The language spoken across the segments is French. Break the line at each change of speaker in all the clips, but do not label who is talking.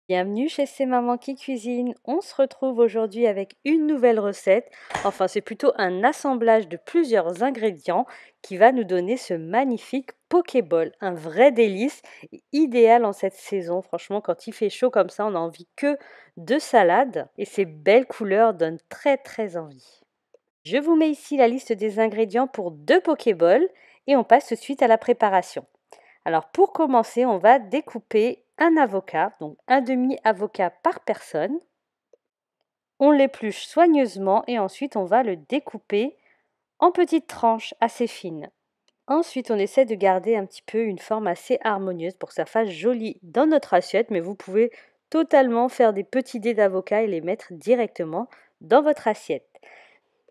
Bienvenue chez C'est Maman qui cuisine. On se retrouve aujourd'hui avec une nouvelle recette. Enfin, c'est plutôt un assemblage de plusieurs ingrédients qui va nous donner ce magnifique Pokéball. Un vrai délice, et idéal en cette saison. Franchement, quand il fait chaud comme ça, on n'a envie que de salade. Et ces belles couleurs donnent très très envie. Je vous mets ici la liste des ingrédients pour 2 Pokéballs et on passe tout de suite à la préparation. Alors pour commencer, on va découper un avocat, donc un demi-avocat par personne. On l'épluche soigneusement et ensuite on va le découper en petites tranches assez fines. Ensuite, on essaie de garder un petit peu une forme assez harmonieuse pour que ça fasse joli dans notre assiette, mais vous pouvez totalement faire des petits dés d'avocat et les mettre directement dans votre assiette.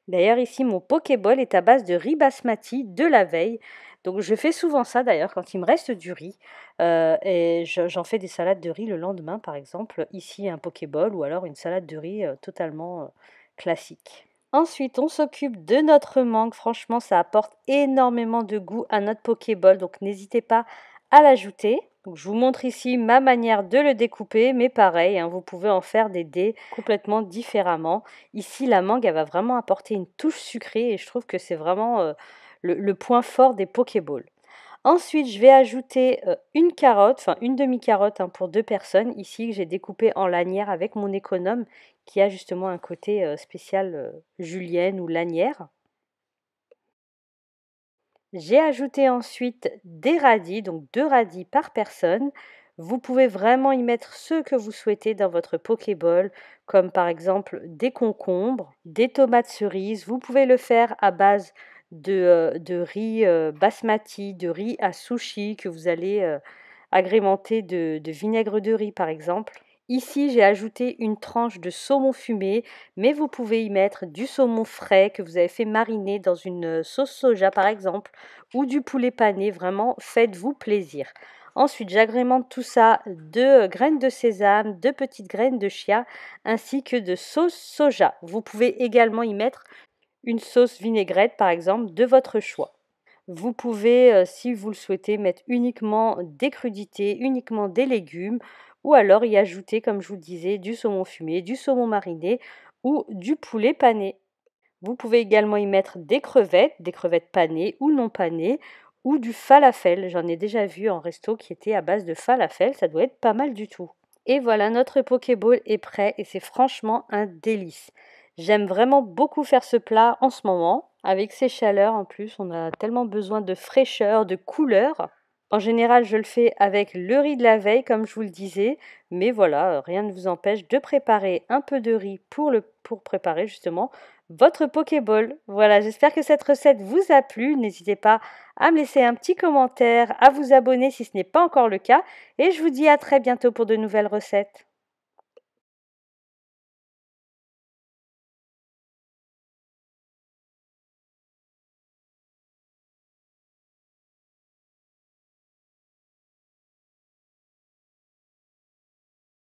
D'ailleurs, ici, mon Pokéball est à base de riz basmati de la veille. Donc, je fais souvent ça d'ailleurs quand il me reste du riz. J'en fais des salades de riz le lendemain, par exemple. Ici, un Pokéball ou alors une salade de riz totalement classique. Ensuite, on s'occupe de notre mangue. Franchement, ça apporte énormément de goût à notre Pokéball. Donc, n'hésitez pas à l'ajouter. Donc, je vous montre ici ma manière de le découper, mais pareil, hein, vous pouvez en faire des dés complètement différemment. Ici, la mangue, elle va vraiment apporter une touche sucrée et je trouve que c'est vraiment le point fort des Pokéballs. Ensuite, je vais ajouter une carotte, enfin une demi-carotte hein, pour 2 personnes, ici que j'ai découpée en lanières avec mon économe qui a justement un côté spécial julienne ou lanière. J'ai ajouté ensuite des radis, donc 2 radis par personne. Vous pouvez vraiment y mettre ce que vous souhaitez dans votre Pokéball, comme par exemple des concombres, des tomates cerises. Vous pouvez le faire à base de riz basmati, de riz à sushi que vous allez agrémenter de vinaigre de riz par exemple. Ici, j'ai ajouté une tranche de saumon fumé, mais vous pouvez y mettre du saumon frais que vous avez fait mariner dans une sauce soja par exemple, ou du poulet pané, vraiment faites-vous plaisir. Ensuite, j'agrémente tout ça de graines de sésame, de petites graines de chia, ainsi que de sauce soja. Vous pouvez également y mettre une sauce vinaigrette par exemple de votre choix. Vous pouvez, si vous le souhaitez, mettre uniquement des crudités, uniquement des légumes ou alors y ajouter, comme je vous le disais, du saumon fumé, du saumon mariné ou du poulet pané. Vous pouvez également y mettre des crevettes panées ou non panées ou du falafel. J'en ai déjà vu en resto qui était à base de falafel, ça doit être pas mal du tout. Et voilà, notre Pokéball est prêt et c'est franchement un délice. J'aime vraiment beaucoup faire ce plat en ce moment. Avec ces chaleurs en plus, on a tellement besoin de fraîcheur, de couleur. En général, je le fais avec le riz de la veille, comme je vous le disais. Mais voilà, rien ne vous empêche de préparer un peu de riz pour préparer justement votre Pokéball. Voilà, j'espère que cette recette vous a plu. N'hésitez pas à me laisser un petit commentaire, à vous abonner si ce n'est pas encore le cas. Et je vous dis à très bientôt pour de nouvelles recettes.